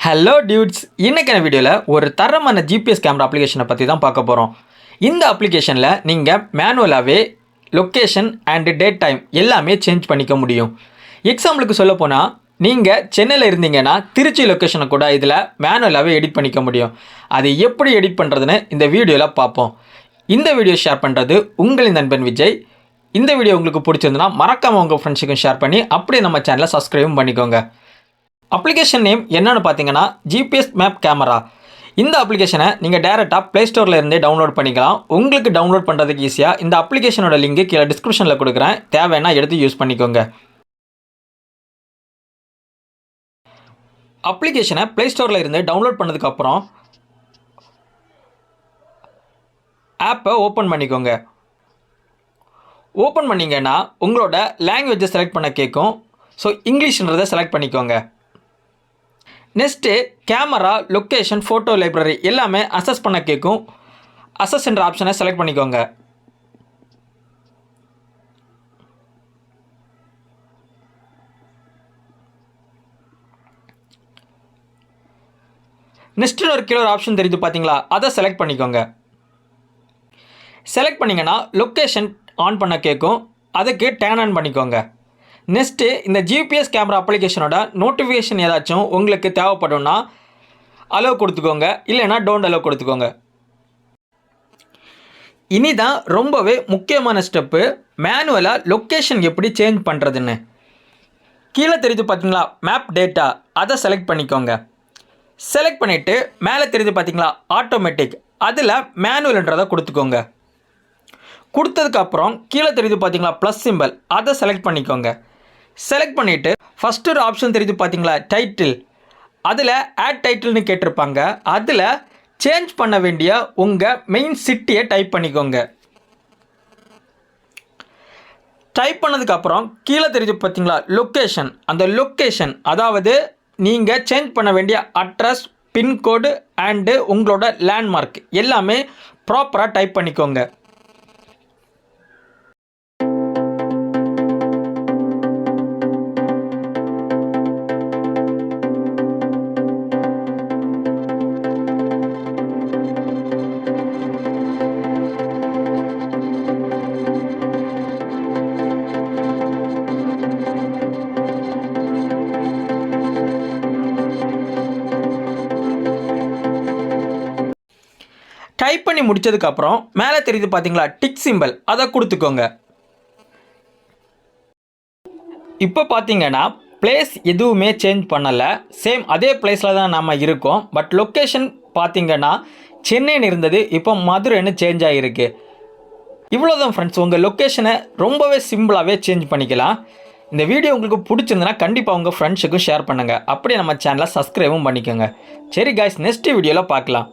Hello dudes, இன்னைக்கான வீடியோவில் ஒரு தரமான ஜிபிஎஸ் கேமரா அப்ளிகேஷனை பற்றி தான் பார்க்க போகிறோம். இந்த அப்ளிகேஷனில் நீங்கள் மேனுவலாகவே லொக்கேஷன் அண்டு டேட் டைம் எல்லாமே சேஞ்ச் பண்ணிக்க முடியும். எக்ஸாம்பிளுக்கு சொல்ல போனால் நீங்கள் சென்னையில் இருந்தீங்கன்னா திருச்சி லொக்கேஷனை கூட இதில் மேனுவலாகவே எடிட் பண்ணிக்க முடியும். அது எப்படி எடிட் பண்ணுறதுன்னு இந்த வீடியோவில் பார்ப்போம். இந்த வீடியோ ஷேர் பண்ணுறது உங்களின் நண்பன் விஜய். இந்த வீடியோ உங்களுக்கு பிடிச்சிருந்துன்னா மறக்காமல் உங்கள் ஃப்ரெண்ட்ஸுக்கும் ஷேர் பண்ணி அப்படியே நம்ம சேனலை சப்ஸ்கிரைபும் பண்ணிக்கோங்க. அப்ளிகேஷன் நேம் என்னென்னு பார்த்தீங்கன்னா ஜிபிஎஸ் மேப் கேமரா. இந்த அப்ளிகேஷனை நீங்கள் டேரெக்டாக ப்ளே ஸ்டோரில் இருந்தே டவுன்லோட் பண்ணிக்கலாம். உங்களுக்கு டவுன்லோட் பண்ணுறதுக்கு ஈஸியாக இந்த அப்ளிகேஷனோட லிங்க் கீழே டிஸ்கிரிப்ஷனில் கொடுக்குறேன், தேவைன்னா எடுத்து யூஸ் பண்ணிக்கோங்க. அப்ளிகேஷனை ப்ளே ஸ்டோரில் இருந்து டவுன்லோட் பண்ணதுக்கப்புறம் ஆப்பை ஓப்பன் பண்ணிக்கோங்க. ஓப்பன் பண்ணிங்கன்னா உங்களோட லாங்குவேஜை செலக்ட் பண்ண கேட்கும். ஸோ இங்கிலீஷ்ன்றதை செலக்ட் பண்ணிக்கோங்க. Next camera, location, photo library எல்லாமே அசஸ் பண்ண கேட்கும். அசஸ் என்ற ஆப்ஷனை செலக்ட் பண்ணிக்கோங்க. நெக்ஸ்ட்டு ஒரு கீழே ஒரு ஆப்ஷன் தெரியுது பார்த்தீங்களா, அதை செலக்ட் பண்ணிக்கோங்க. செலக்ட் பண்ணிங்கன்னா லொக்கேஷன் ஆன் பண்ண கேட்கும், அதுக்கு டேர்ன் ஆன் பண்ணிக்கோங்க. நெக்ஸ்ட்டு இந்த ஜிபிஎஸ் கேமரா அப்ளிகேஷனோட நோட்டிஃபிகேஷன் ஏதாச்சும் உங்களுக்கு தேவைப்படும்னா அலோவ் கொடுத்துக்கோங்க, இல்லைனா டோன்ட் அலோவ் கொடுத்துக்கோங்க. இனி தான் ரொம்பவே முக்கியமான ஸ்டெப்பு, மேனுவலாக லொக்கேஷன் எப்படி சேஞ்ச் பண்ணுறதுன்னு. கீழே தெரியுது பார்த்தீங்களா மேப் டேட்டா, அதை செலக்ட் பண்ணிக்கோங்க. செலக்ட் பண்ணிவிட்டு மேலே தெரியுது பார்த்தீங்களா ஆட்டோமேட்டிக், அதில் மேனுவல்ன்றதை கொடுத்துக்கோங்க. கொடுத்ததுக்கப்புறம் கீழே தெரியுது பார்த்தீங்களா ப்ளஸ் சிம்பிள், அதை செலக்ட் பண்ணிக்கோங்க. செலக்ட் பண்ணிவிட்டு ஃபஸ்ட்டு ஒரு ஆப்ஷன் தெரியுது பார்த்தீங்களா டைட்டில், அதில் ஆட் டைட்டில்னு கேட்டிருப்பாங்க. அதில் சேஞ்ச் பண்ண வேண்டிய உங்கள் மெயின் சிட்டியை டைப் பண்ணிக்கோங்க. டைப் பண்ணதுக்கப்புறம் கீழே தெரியுது பார்த்தீங்களா லொக்கேஷன், அந்த லொக்கேஷன் அதாவது நீங்கள் சேஞ்ச் பண்ண வேண்டிய அட்ரஸ், பின்கோடு அண்டு உங்களோட லேண்ட்மார்க் எல்லாமே ப்ராப்பராக டைப் பண்ணிக்கோங்க. டைப் பண்ணி முடித்ததுக்கப்புறம் மேலே தெரியுது பார்த்தீங்களா டிக் சிம்பிள், அதை கொடுத்துக்கோங்க. இப்போ பார்த்தீங்கன்னா பிளேஸ் எதுவுமே சேஞ்ச் பண்ணலை, சேம் அதே பிளேஸில் தான் நம்ம இருக்கோம். பட் லொக்கேஷன் பார்த்தீங்கன்னா சென்னைன்னு இருந்தது, இப்போ மதுரைன்னு சேஞ்ச் ஆகிருக்கு. இவ்வளோதான் ஃப்ரெண்ட்ஸ், உங்கள் லொக்கேஷனை ரொம்பவே சிம்பிளாகவே சேஞ்ச் பண்ணிக்கலாம். இந்த வீடியோ உங்களுக்கு பிடிச்சிருந்ததுன்னா கண்டிப்பாக உங்கள் ஃப்ரெண்ட்ஸுக்கும் ஷேர் பண்ணுங்கள், அப்படியே நம்ம சேனலை சப்ஸ்கிரைபும் பண்ணிக்கோங்க. சரி காய்ஸ், நெக்ஸ்ட் வீடியோவில் பார்க்கலாம்.